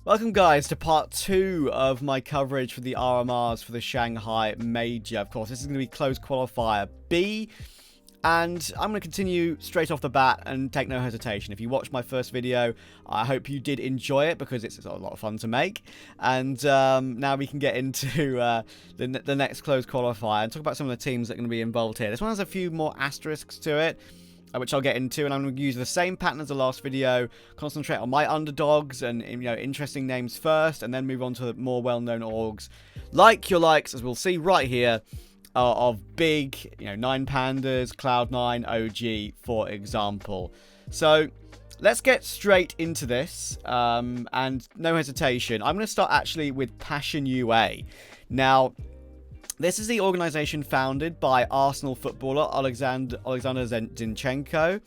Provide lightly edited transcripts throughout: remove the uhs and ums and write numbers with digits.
Welcome guys to part 2 of my coverage for the RMRs for the Shanghai Major. Of course, this is going to be Closed Qualifier B, and I'm going to continue straight off the bat and take no hesitation. If you watched my first video, I hope you did enjoy it because it's a lot of fun to make. And now we can get into the next Closed Qualifier and talk about some of the teams that are going to be involved here. This one has a few more asterisks to it, which I'll get into, and I'm going to use the same pattern as the last video, concentrate on my underdogs and interesting names first, and then move on to the more well-known orgs, like your likes, as we'll see right here, of big, NinePants, CloudNine, OG, for example. So let's get straight into this, and no hesitation. I'm going to start actually with Passion UA. Now, this is the organization founded by Arsenal footballer Alexander Zinchenko.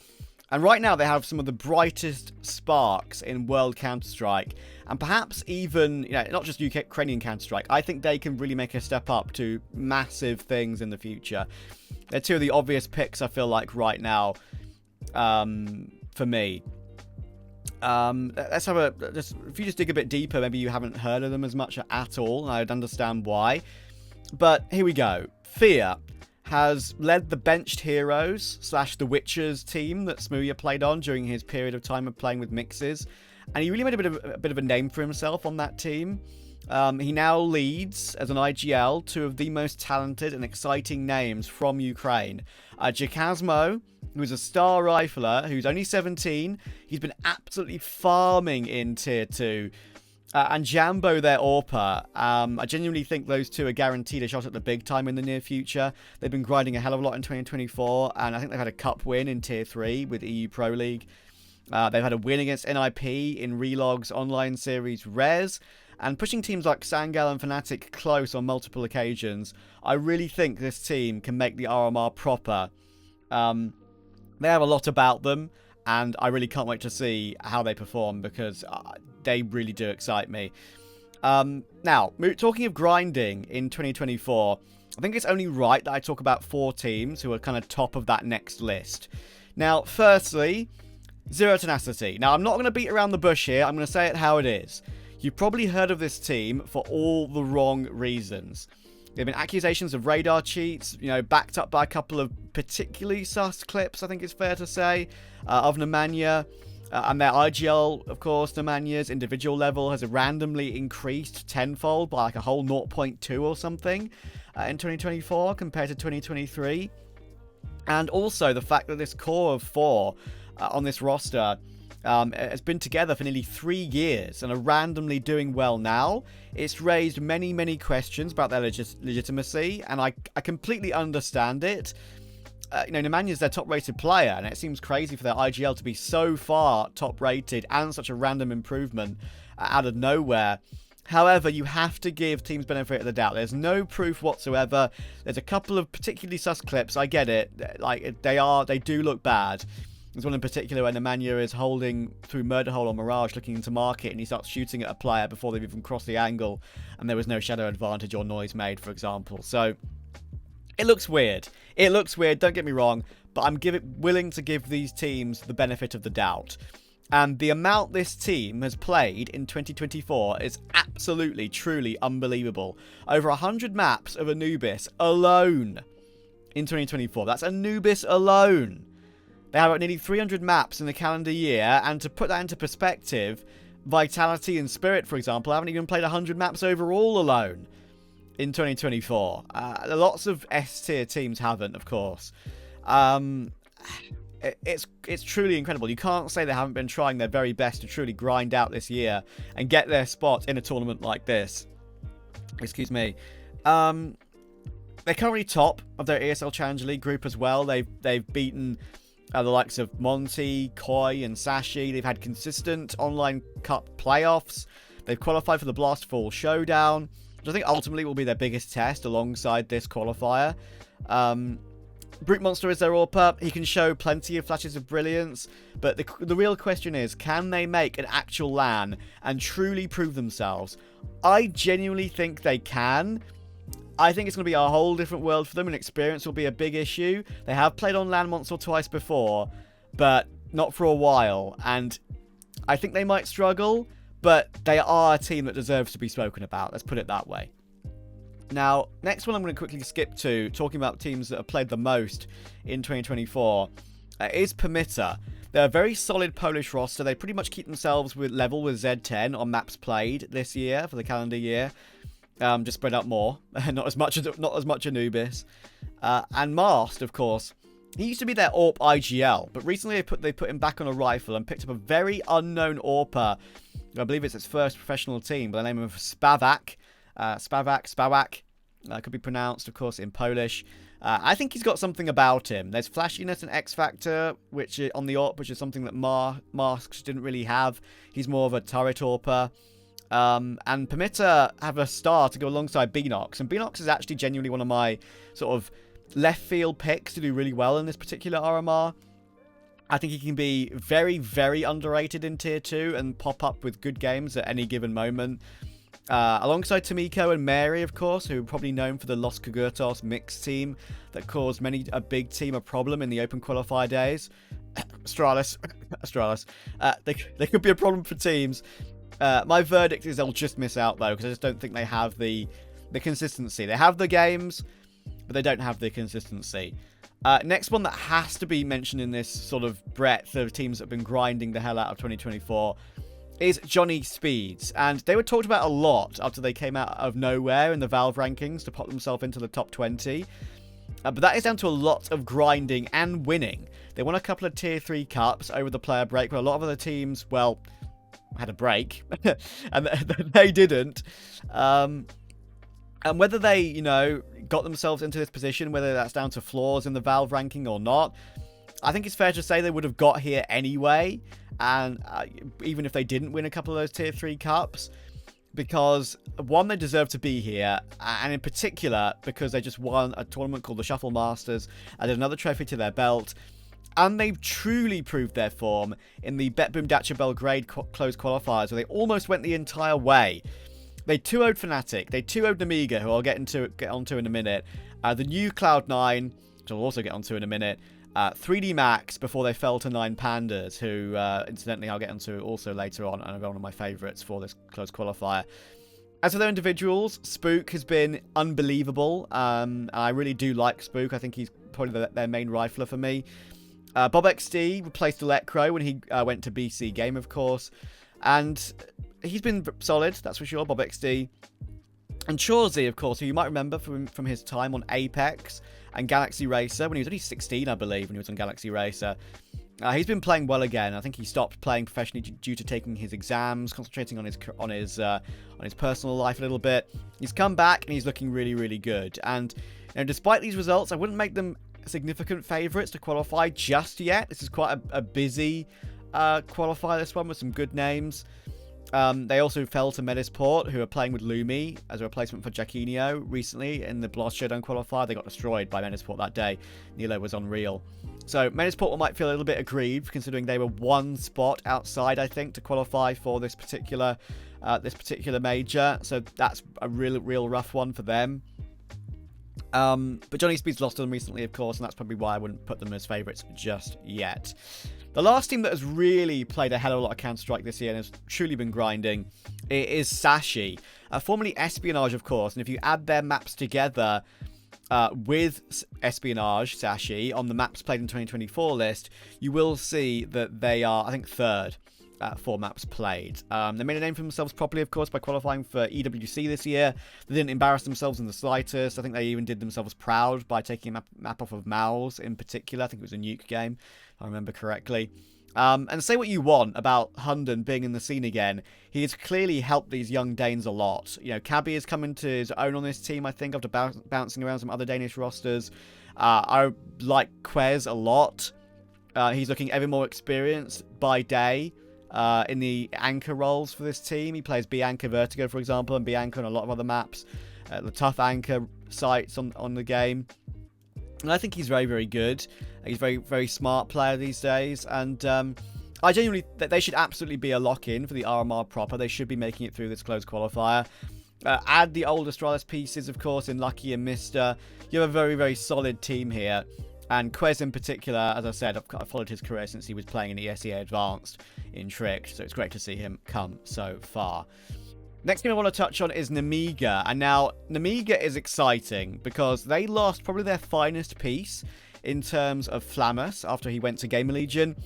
And right now they have some of the brightest sparks in World Counter-Strike. And perhaps even, not just Ukrainian Counter-Strike. I think they can really make a step up to massive things in the future. They're two of the obvious picks, I feel like, right now, for me. Let's have if you just dig a bit deeper, maybe you haven't heard of them as much at all, and I'd understand why. But here we go. Fear has led the Benched Heroes / The Witchers team that Smooya played on during his period of time of playing with mixes. And he really made a bit of a name for himself on that team. He now leads, as an IGL, two of the most talented and exciting names from Ukraine. Jakazmo, who's a star rifler, who's only 17. He's been absolutely farming in Tier 2. And Jambo, their AWPer. I genuinely think those two are guaranteed a shot at the big time in the near future. They've been grinding a hell of a lot in 2024, and I think they've had a cup win in Tier 3 with EU Pro League. They've had a win against NIP in Relog's online series Res, and pushing teams like Sangal and Fnatic close on multiple occasions. I really think this team can make the RMR proper. They have a lot about them, and I really can't wait to see how they perform because they really do excite me. Now, talking of grinding in 2024, I think it's only right that I talk about 4 teams who are kind of top of that next list. Now, firstly, Zero Tenacity. Now, I'm not going to beat around the bush here. I'm going to say it how it is. You've probably heard of this team for all the wrong reasons. There have been accusations of radar cheats, backed up by a couple of particularly sus clips, I think it's fair to say, of Nemanja. And their IGL, of course, Nemanja's individual level has randomly increased tenfold by like a whole 0.2 or something in 2024 compared to 2023. And also the fact that this core of 4 on this roster has been together for nearly 3 years and are randomly doing well now. It's raised many, many questions about their legitimacy, and I completely understand it. Nemanja's their top-rated player, and it seems crazy for their IGL to be so far top-rated and such a random improvement out of nowhere. However, you have to give teams benefit of the doubt. There's no proof whatsoever. There's a couple of particularly sus clips. I get it. They do look bad. There's one in particular where Nemanja is holding through Murder Hole on Mirage looking into market, and he starts shooting at a player before they've even crossed the angle, and there was no shadow advantage or noise made, for example. So it looks weird. It looks weird, don't get me wrong, but I'm willing to give these teams the benefit of the doubt. And the amount this team has played in 2024 is absolutely, truly unbelievable. Over 100 maps of Anubis alone in 2024. That's Anubis alone. They have nearly 300 maps in the calendar year, and to put that into perspective, Vitality and Spirit, for example, haven't even played 100 maps overall alone in 2024. Lots of S-tier teams haven't, of course. It's truly incredible. You can't say they haven't been trying their very best to truly grind out this year and get their spot in a tournament like this. Excuse me. They're currently top of their ESL Challenger League group as well. They've beaten the likes of Monty, Koi, and Sashi. They've had consistent online cup playoffs. They've qualified for the Blast Fall Showdown, which I think ultimately will be their biggest test alongside this qualifier. Brute Monster is their AWPer. He can show plenty of flashes of brilliance, but the real question is, can they make an actual LAN and truly prove themselves? I genuinely think they can. I think it's going to be a whole different world for them, and experience will be a big issue. They have played on LAN once or twice before, but not for a while, and I think they might struggle, but they are a team that deserves to be spoken about. Let's put it that way. Now, next one I'm going to quickly skip to, talking about teams that have played the most in 2024, is Permitter. They're a very solid Polish roster. They pretty much keep themselves level with Z10 on maps played this year for the calendar year. Just spread out more, not as much Anubis. And Mast, of course. He used to be their AWP IGL, but recently they put him back on a rifle and picked up a very unknown AWPer. I believe it's its first professional team by the name of Spawak. Spawak. Could be pronounced, of course, in Polish. I think he's got something about him. There's flashiness and X Factor, which on the AWP, which is something that Masks didn't really have. He's more of a turret AWPer. And Permitter have a star to go alongside Beanox. And Beanox is actually genuinely one of my sort of left field picks to do really well in this particular RMR. I think he can be very, very underrated in Tier 2 and pop up with good games at any given moment. Alongside Tomiko and Mary, of course, who are probably known for the Los Kogurtos mixed team that caused a big team a problem in the open qualifier days. Astralis. They could be a problem for teams. My verdict is they'll just miss out, though, because I just don't think they have the consistency. They have the games, but they don't have the consistency. Next one that has to be mentioned in this sort of breadth of teams that have been grinding the hell out of 2024 is Johnny Speeds. And they were talked about a lot after they came out of nowhere in the Valve rankings to pop themselves into the top 20. But that is down to a lot of grinding and winning. They won a couple of Tier 3 cups over the player break, where a lot of other teams, well, had a break. And they didn't. And whether they, got themselves into this position, whether that's down to flaws in the Valve ranking or not, I think it's fair to say they would have got here anyway. And even if they didn't win a couple of those Tier 3 cups, because one, they deserve to be here, and in particular because they just won a tournament called the Shuffle Masters, added another trophy to their belt, and they've truly proved their form in the BetBoom Dacia Belgrade closed qualifiers, where they almost went the entire way. They 2-0'd Fnatic, they 2-0'd Namiga, who I'll get onto in a minute, the new CloudNine, which I'll also get onto in a minute, 3D Max before they fell to NinePants, who, incidentally, I'll get onto also later on, and are one of my favourites for this close qualifier. As for their individuals, Spook has been unbelievable. I really do like Spook. I think he's probably their main rifler for me. Bob XD replaced Electro when he went to BC Game, of course. And he's been solid, that's for sure, Bob XD. And Chauzy, of course, who you might remember from his time on Apex and Galaxy Racer, when he was only 16, I believe, when he was on Galaxy Racer. He's been playing well again. I think he stopped playing professionally due to taking his exams, concentrating on his personal life a little bit. He's come back and he's looking really, really good. And despite these results, I wouldn't make them significant favourites to qualify just yet. This is quite a busy qualifier, this one, with some good names. They also fell to Medisport, who are playing with Lumi as a replacement for Jacquinho recently in the Blast Showdown qualifier. They got destroyed by Medisport that day. Nilo was unreal. So Medisport might feel a little bit aggrieved, considering they were one spot outside, I think, to qualify for this particular major. So that's a real rough one for them. But Johnny Speeds lost to them recently, of course, and that's probably why I wouldn't put them as favourites just yet. The last team that has really played a hell of a lot of Counter-Strike this year and has truly been grinding is Sashi. Formerly Espionage, of course, and if you add their maps together with Espionage, Sashi, on the maps played in 2024 list, you will see that they are, I think, third. 4 maps played. They made a name for themselves properly, of course, by qualifying for EWC this year. They didn't embarrass themselves in the slightest. I think they even did themselves proud by taking a map off of Maus in particular. I think it was a nuke game, if I remember correctly. And say what you want about Hunden being in the scene again, he has clearly helped these young Danes a lot. Cabby has come into his own on this team, I think, after bouncing around some other Danish rosters. I like Quez a lot. He's looking ever more experienced by day. In the anchor roles for this team. He plays Bianca Vertigo, for example, and Bianca on a lot of other maps. The tough anchor sites on the game. And I think he's very, very good. He's a very, very smart player these days. And I genuinely think they should absolutely be a lock-in for the RMR proper. They should be making it through this closed qualifier. Add the old Astralis pieces, of course, in Lucky and Mister. You have a very, very solid team here. And Quez in particular, as I said, I've followed his career since he was playing in ESEA Advanced in Tricked, so it's great to see him come so far. Next thing I want to touch on is Namiga. And now, Namiga is exciting because they lost probably their finest piece in terms of Flammus after he went to Gamer Legion.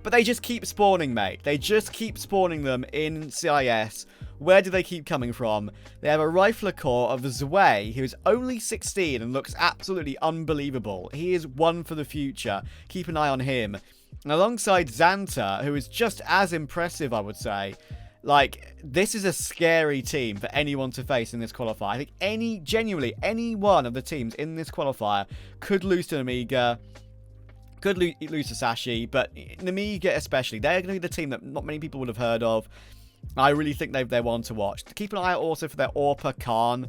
But they just keep spawning, mate. They just keep spawning them in CIS. Where do they keep coming from? They have a Rifler core of Zwei, who's only 16 and looks absolutely unbelievable. He is one for the future. Keep an eye on him. And alongside Xanta, who is just as impressive, I would say. Like, this is a scary team for anyone to face in this qualifier. I think genuinely, any one of the teams in this qualifier could lose to Amiga, could lose to Sashi, but Namiga especially. They're going to be the team that not many people would have heard of. I really think they're one to watch. Keep an eye out also for their Orpa Khan.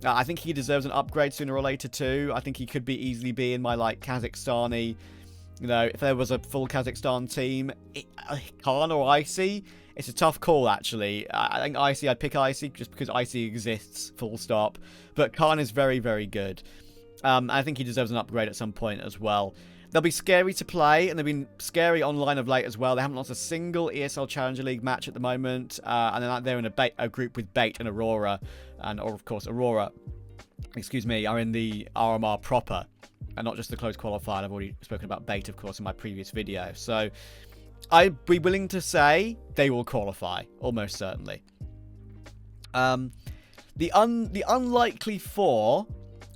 I think he deserves an upgrade sooner or later too. I think he could easily be in my, like, Kazakhstani. You know, if there was a full Kazakhstan team, Khan or Icy, it's a tough call, actually. I think Icy, I'd pick Icy just because Icy exists, full stop. But Khan is very, very good. I think he deserves an upgrade at some point as well. They'll be scary to play, and they've been scary online of late as well. They haven't lost a single ESL Challenger League match at the moment. And they're in a group with Bait and Aurora. Or, of course, Aurora, are in the RMR proper. And not just the closed qualifier. I've already spoken about Bait, of course, in my previous video. So I'd be willing to say they will qualify, almost certainly. The unlikely four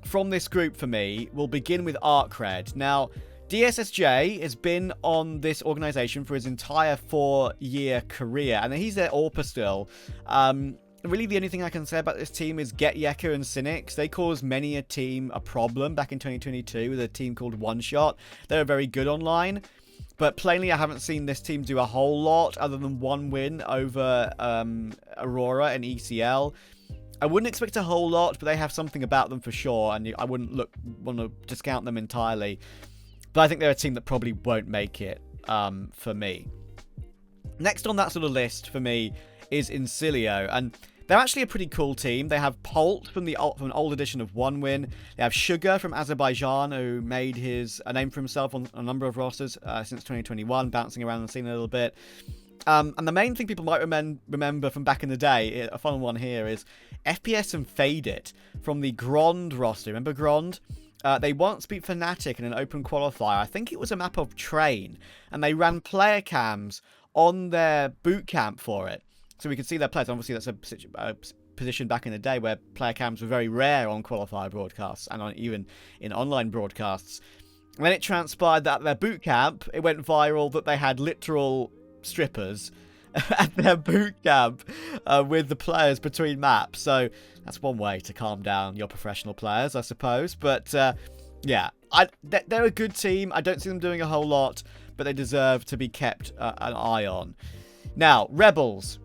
from this group for me will begin with ArcRed. Now, DSSJ has been on this organization for his entire 4-year career, and he's their AWPA still. Really, the only thing I can say about this team is Get Yeka and Cynics. They caused many a team a problem back in 2022 with a team called One Shot. They're very good online. But plainly, I haven't seen this team do a whole lot other than one win over Aurora and ECL. I wouldn't expect a whole lot, but they have something about them for sure, and I wouldn't want to discount them entirely. But I think they're a team that probably won't make it for me. Next on that sort of list for me is Incilio, and they're actually a pretty cool team. They have Polt from an old edition of One Win. They have Sugar from Azerbaijan, who made a name for himself on a number of rosters since 2021, bouncing around the scene a little bit. And the main thing people might remember from back in the day, a fun one here, is FPS and Fade It from the Grond roster. Remember Grond? They once beat Fnatic in an open qualifier. I think it was a map of Train, and they ran player cams on their boot camp for it. So we could see their players. Obviously, that's a position back in the day where player cams were very rare on qualifier broadcasts and even in online broadcasts. And then it transpired that at their boot camp, it went viral that they had literal strippers at their boot camp with the players between maps. So that's one way to calm down your professional players, I suppose. But yeah, they're a good team. I don't see them doing a whole lot, but they deserve to be kept an eye on. Now, Rebels.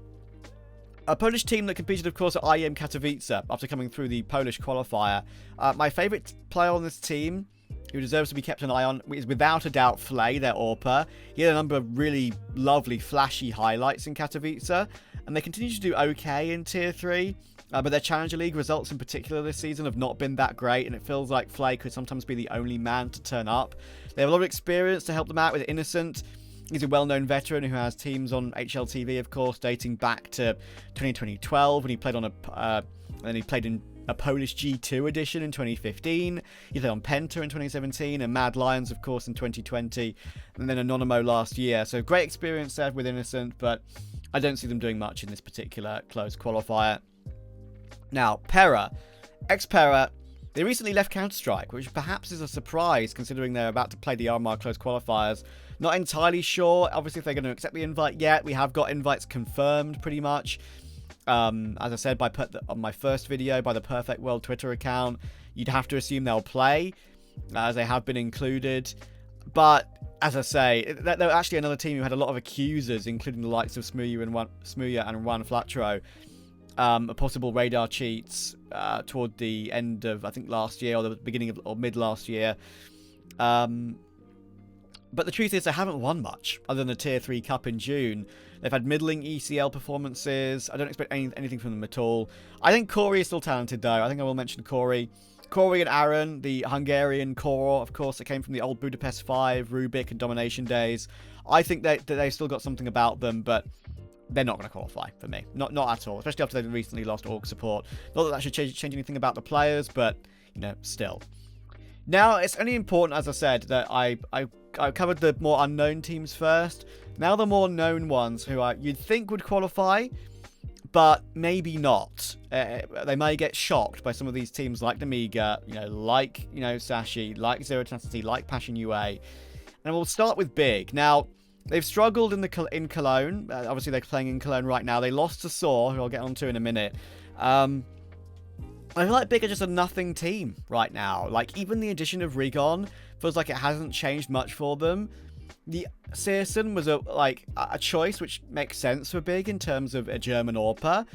A Polish team that competed, of course, at IEM Katowice after coming through the Polish qualifier. My favourite player on this team, who deserves to be kept an eye on, is without a doubt Flay, their AWPer. He had a number of really lovely, flashy highlights in Katowice, and they continue to do okay in Tier 3. But their Challenger League results in particular this season have not been that great, and it feels like Flay could sometimes be the only man to turn up. They have a lot of experience to help them out with Innocent. He's a well-known veteran who has teams on HLTV, of course, dating back to 2012 when he played in a Polish G2 edition in 2015. He played on Penta in 2017 and Mad Lions, of course, in 2020, and then Anonymo last year. So great experience there with Innocent, but I don't see them doing much in this particular closed qualifier. Now, Pera. Ex-Pera. They recently left Counter-Strike, which perhaps is a surprise considering they're about to play the RMR Closed Qualifiers. Not entirely sure, obviously, if they're going to accept the invite yet. We have got invites confirmed, pretty much. As I said on my first video, by the Perfect World Twitter account, you'd have to assume they'll play, as they have been included. But, as I say, they're actually another team who had a lot of accusers, including the likes of Smuya and Juan Flatro. Possible radar cheats toward the end of, I think, last year, or the beginning of, or mid last year. But the truth is, they haven't won much, other than the Tier 3 Cup in June. They've had middling ECL performances. I don't expect anything from them at all. I think Corey is still talented, though. I think I will mention Corey. Corey and Aaron, the Hungarian core, of course, that came from the old Budapest 5, Rubik, and Domination days. I think that they've still got something about them, but they're not going to qualify for me. Not at all, especially after they've recently lost org support. Not that that should change anything about the players, but, you know, still. Now, it's only important, as I said, that I covered the more unknown teams first. Now the more known ones who you'd think would qualify, but maybe not. They may get shocked by some of these teams like Namiga, like Sashi, like Zero Tenacity, like Passion UA. And we'll start with Big. Now, they've struggled in Cologne. Obviously, they're playing in Cologne right now. They lost to Saw, who I'll get onto in a minute. I feel like Big are just a nothing team right now. Like, even the addition of Rigon feels like it hasn't changed much for them. The Searson was a choice which makes sense for Big in terms of a German AWPer.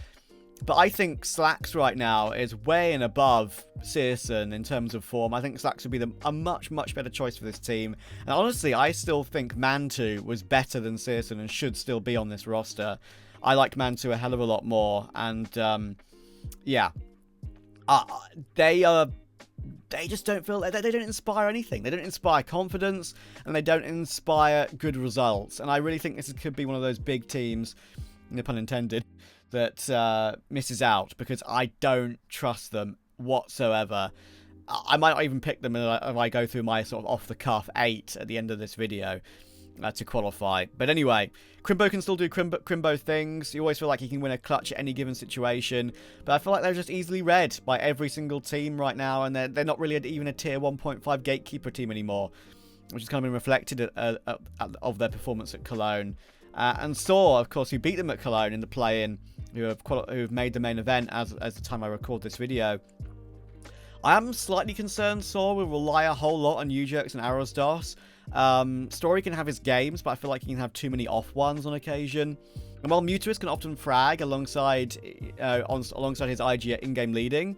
But I think Slacks right now is way and above Searson in terms of form. I think Slacks would be a much, much better choice for this team. And honestly, I still think Mantu was better than Searson and should still be on this roster. I like Mantu a hell of a lot more. And, yeah. They just don't feel... They don't inspire anything. They don't inspire confidence, and they don't inspire good results. And I really think this could be one of those big teams, no pun intended, that misses out, because I don't trust them whatsoever. I might not even pick them if I go through my sort of off-the-cuff 8 at the end of this video to qualify. But anyway, Crimbo can still do Crimbo things. You always feel like he can win a clutch at any given situation. But I feel like they're just easily read by every single team right now, and they're not really even a tier 1.5 gatekeeper team anymore, which has kind of been reflected of their performance at Cologne. And Saw, of course, who beat them at Cologne in the play-in, who have made the main event as the time I record this video. I am slightly concerned Saw will rely a whole lot on U-Jerks and Arrowsdos. Story can have his games, but I feel like he can have too many off ones on occasion. And while Mutuus can often frag alongside his IG at in-game leading,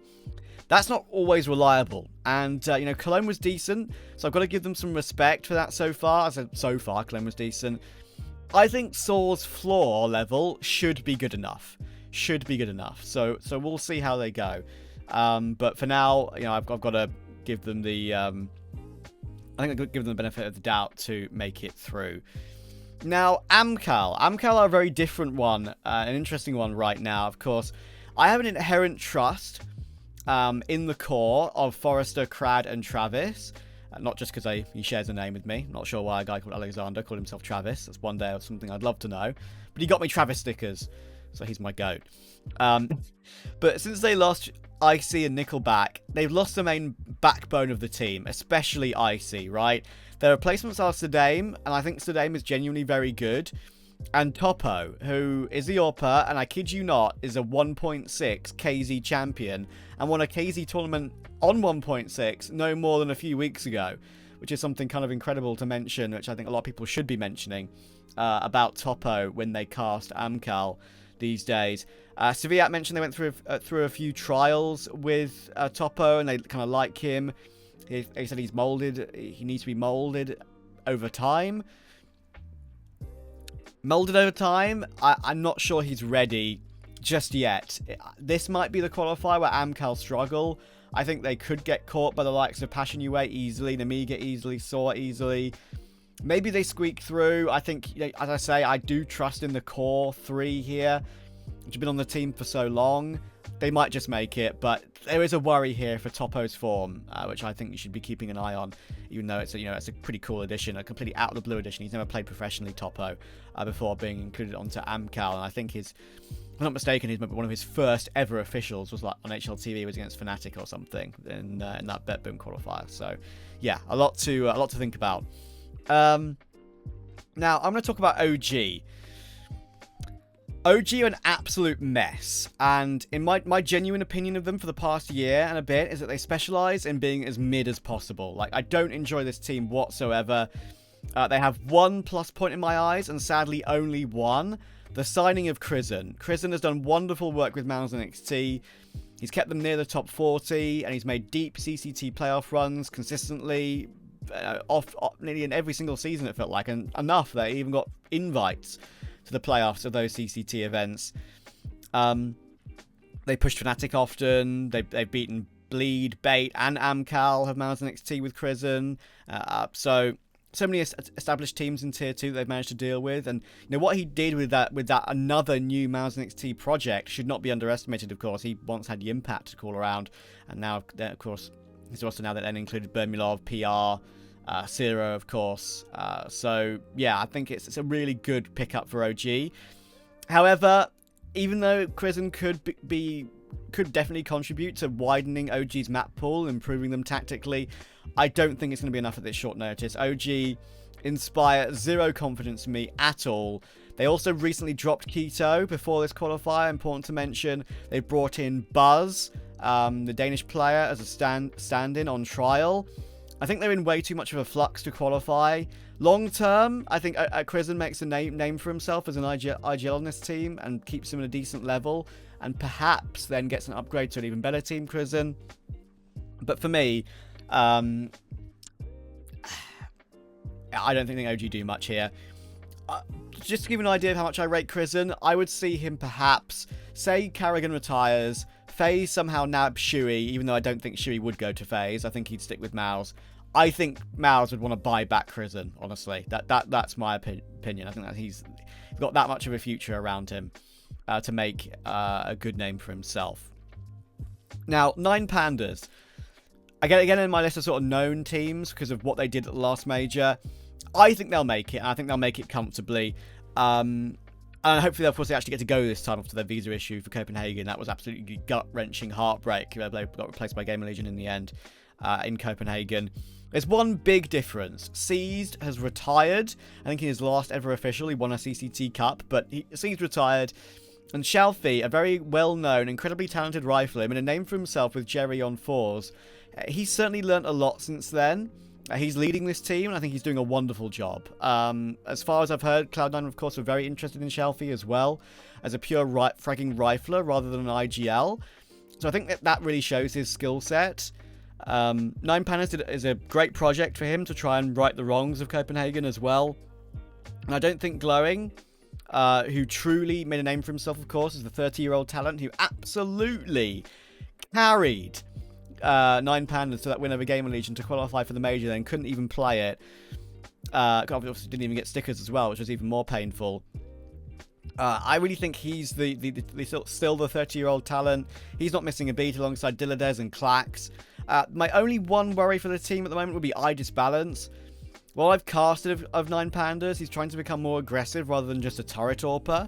that's not always reliable. And, Cologne was decent, so I've got to give them some respect for that so far. I said so far, Cologne was decent. I think Saw's floor level should be good enough. So we'll see how they go. But for now, I've got to give them the... I think I've got to give them the benefit of the doubt to make it through. Now, Amcal. Amcal are a very different one, an interesting one right now, of course. I have an inherent trust in the core of Forrester, Crad, and Travis. Not just because he shares a name with me. Not sure why a guy called Alexander called himself Travis. That's one day or something I'd love to know. But he got me Travis stickers, so he's my goat. But since they lost Icy and Nickelback, they've lost the main backbone of the team, especially Icy, right? Their replacements are Sedame, and I think Sedame is genuinely very good. And Topo, who is the AWPer, and I kid you not, is a 1.6 KZ champion, and won a KZ tournament on 1.6 no more than a few weeks ago, which is something kind of incredible to mention, which I think a lot of people should be mentioning about Topo when they cast Amcal these days. Saviat mentioned they went through a few trials with Topo, and they kind of like him. He said he's molded. He needs to be molded over time. I'm not sure he's ready just yet. This might be the qualifier where Amcal struggle. I think they could get caught by the likes of Passion UA easily, Namiga easily, Saw easily. Maybe they squeak through. I think, as I say, I do trust in the core 3 here, which have been on the team for so long. They might just make it, but there is a worry here for Topo's form, which I think you should be keeping an eye on, even though it's a pretty cool addition, a completely out of the blue addition. He's never played professionally, Topo, before being included onto Amcal, and I think if I'm not mistaken, one of his first ever officials was like on HLTV was against Fnatic or something in that BetBoom qualifier. So, yeah, a lot to think about. Now I'm going to talk about OG. OG are an absolute mess, and in my genuine opinion of them for the past year and a bit is that they specialize in being as mid as possible. Like, I don't enjoy this team whatsoever. They have one plus point in my eyes, and sadly only one. The signing of Krizen. Krizen has done wonderful work with Mounds NXT. He's kept them near the top 40, and he's made deep CCT playoff runs consistently, off nearly in every single season it felt like, and enough that he even got invites to the playoffs of those CCT events. They pushed Fnatic often. They've beaten Bleed, Bait, and Amcal have managed NXT with Crizzen. So many established teams in Tier 2 that they've managed to deal with, and what he did with that another new Mouse NXT project should not be underestimated. Of course, he once had the Impact to call around, and now, of course, he's also now that then included Bermilov, PR, Zero, of course. So yeah, I think it's a really good pickup for OG. However, even though Crizzen could definitely contribute to widening OG's map pool, improving them tactically, I don't think it's going to be enough at this short notice. OG inspire zero confidence in me at all. They also recently dropped Keto before this qualifier, important to mention. They brought in Buzz, the Danish player, as a stand-in on trial. I think they're in way too much of a flux to qualify. Long term, I think Crizzen makes a name for himself as an IGL on this team and keeps him at a decent level, and perhaps then gets an upgrade to an even better team, Crizzen. But for me, I don't think OG do much here. Just to give you an idea of how much I rate Crizzen, I would see him perhaps, say Carrigan retires, FaZe somehow nabs Shui, even though I don't think Shui would go to FaZe. I think he'd stick with Mouse. I think Mouse would want to buy back Crizzen, honestly. That's my opinion. I think that he's got that much of a future around him to make a good name for himself. Now, NinePants. Again, in my list of sort of known teams because of what they did at the last major. I think they'll make it, and I think they'll make it comfortably. And hopefully, of course, they actually get to go this time after their visa issue for Copenhagen. That was absolutely gut-wrenching heartbreak. They got replaced by Gamer Legion in the end in Copenhagen. There's one big difference. Seized has retired. I think in his last ever official, he won a CCT Cup, but Seized retired. And Shalfi, a very well-known, incredibly talented rifler, made a name for himself with Jerry on 4s. He's certainly learnt a lot since then. He's leading this team, and I think he's doing a wonderful job. As far as I've heard, CloudNine, of course, were very interested in Shalfi as well, as a pure fragging rifler rather than an IGL. So I think that really shows his skill set. NinePants is a great project for him to try and right the wrongs of Copenhagen as well. And I don't think Glowing, who truly made a name for himself, of course, is the 30-year-old talent who absolutely carried NinePants to that win over Gamer Legion to qualify for the major, then couldn't even play it. Obviously didn't even get stickers as well, which was even more painful. I really think he's still the 30-year-old talent. He's not missing a beat alongside Dilladez and Clax. My only one worry for the team at the moment would be eye disbalance. While I've casted of NinePants, he's trying to become more aggressive rather than just a turret AWPer.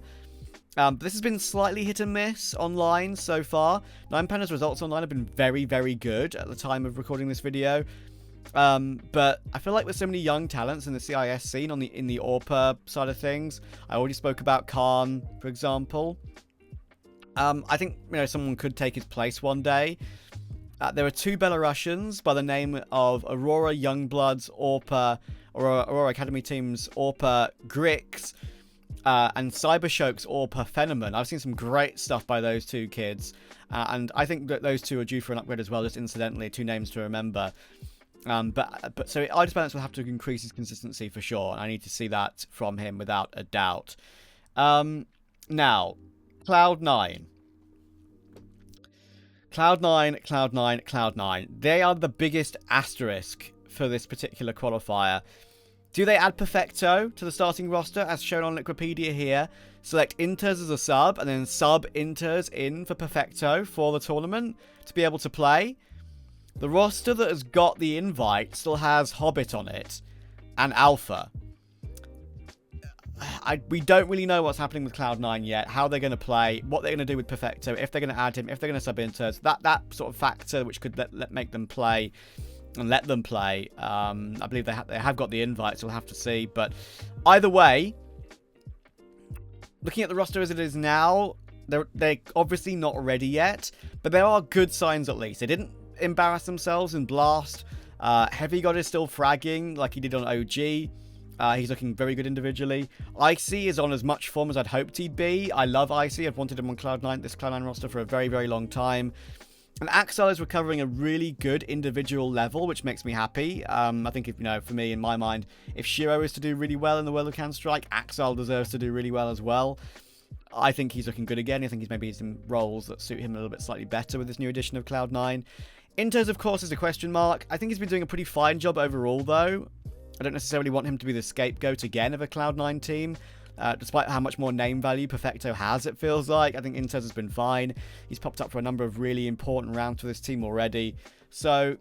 But this has been slightly hit and miss online so far. NinePants' results online have been very, very good at the time of recording this video. But I feel like with so many young talents in the CIS scene in the AWPer side of things, I already spoke about Khan, for example. I think someone could take his place one day. There are two Belarusians by the name of Aurora Youngblood's AWPer, or Aurora Academy Team's AWPer Grix, and Cybershoke's AWPer Phenomen. I've seen some great stuff by those two kids, and I think that those two are due for an upgrade as well, just incidentally, two names to remember. So eye disbalance will have to increase his consistency for sure, and I need to see that from him without a doubt. Now, CloudNine. CloudNine. They are the biggest asterisk for this particular qualifier. Do they add Perfecto to the starting roster, as shown on Liquipedia here? Select Inters as a sub, and then sub Inters in for Perfecto for the tournament to be able to play? The roster that has got the invite still has Hobbit on it, and Alpha. We don't really know what's happening with Cloud9 yet, how they're going to play, what they're going to do with Perfecto, if they're going to add him, if they're going to sub Inters. That sort of factor which could make them play and let them play. I believe they have got the invite, so we'll have to see. But either way, looking at the roster as it is now, they're obviously not ready yet, but there are good signs at least. They didn't embarrass themselves in Blast. Heavy God is still fragging like he did on OG. He's looking very good individually. Icy is on as much form as I'd hoped he'd be. I love Icy. I've wanted him on this Cloud9 roster for a very, very long time. And Axel is recovering a really good individual level, which makes me happy. I think, for me, in my mind, if Shiro is to do really well in the world of Counter-Strike, Axel deserves to do really well as well. I think he's looking good again. I think he's maybe some roles that suit him a little bit slightly better with this new edition of Cloud9. Inters, of course, is a question mark. I think he's been doing a pretty fine job overall, though. I don't necessarily want him to be the scapegoat again of a Cloud9 team. Despite how much more name value Perfecto has, it feels like. I think Inters has been fine. He's popped up for a number of really important rounds for this team already. So,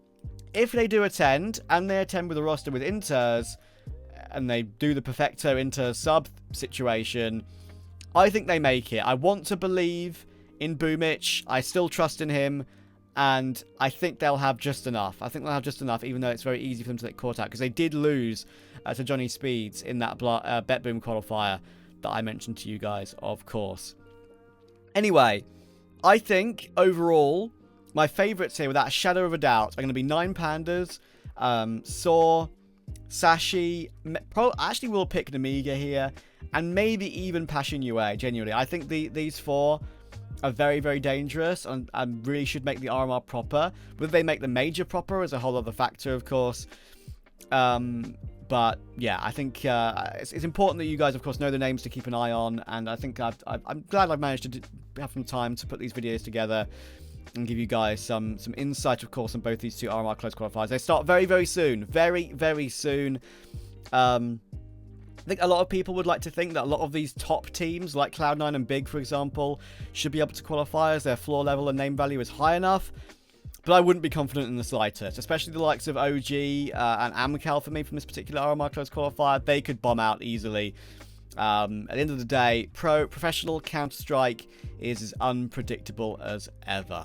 if they do attend, and they attend with a roster with Inters, and they do the Perfecto Inter sub situation, I think they make it. I want to believe in Boomich. I still trust in him. And I think they'll have just enough. I think they'll have just enough, even though it's very easy for them to get caught out. Because they did lose to Johnny Speeds in that Bet Boom qualifier that I mentioned to you guys, of course. Anyway, I think, overall, my favourites here, without a shadow of a doubt, are going to be NinePants, Saw, Sashi. Actually, we'll pick Namiga here. And maybe even Passion UA, genuinely. I think these four are very, very dangerous and really should make the RMR proper. Whether they make the major proper is a whole other factor, of course. But yeah, I think it's important that you guys, of course, know the names to keep an eye on. And I think I'm glad I've managed to have some time to put these videos together and give you guys some insight, of course, on both these two RMR Closed Qualifiers. They start very, very soon. Very, very soon. I think a lot of people would like to think that a lot of these top teams, like Cloud9 and Big, for example, should be able to qualify as their floor level and name value is high enough. But I wouldn't be confident in the slightest, especially the likes of OG and Amcal for me from this particular RMR Closed Qualifier. They could bomb out easily. At the end of the day, professional Counter-Strike is as unpredictable as ever.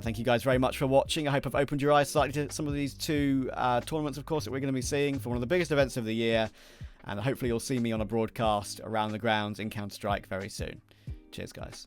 Thank you guys very much for watching. I hope I've opened your eyes slightly to some of these two tournaments, of course, that we're going to be seeing for one of the biggest events of the year. And hopefully you'll see me on a broadcast around the grounds in Counter-Strike very soon. Cheers, guys.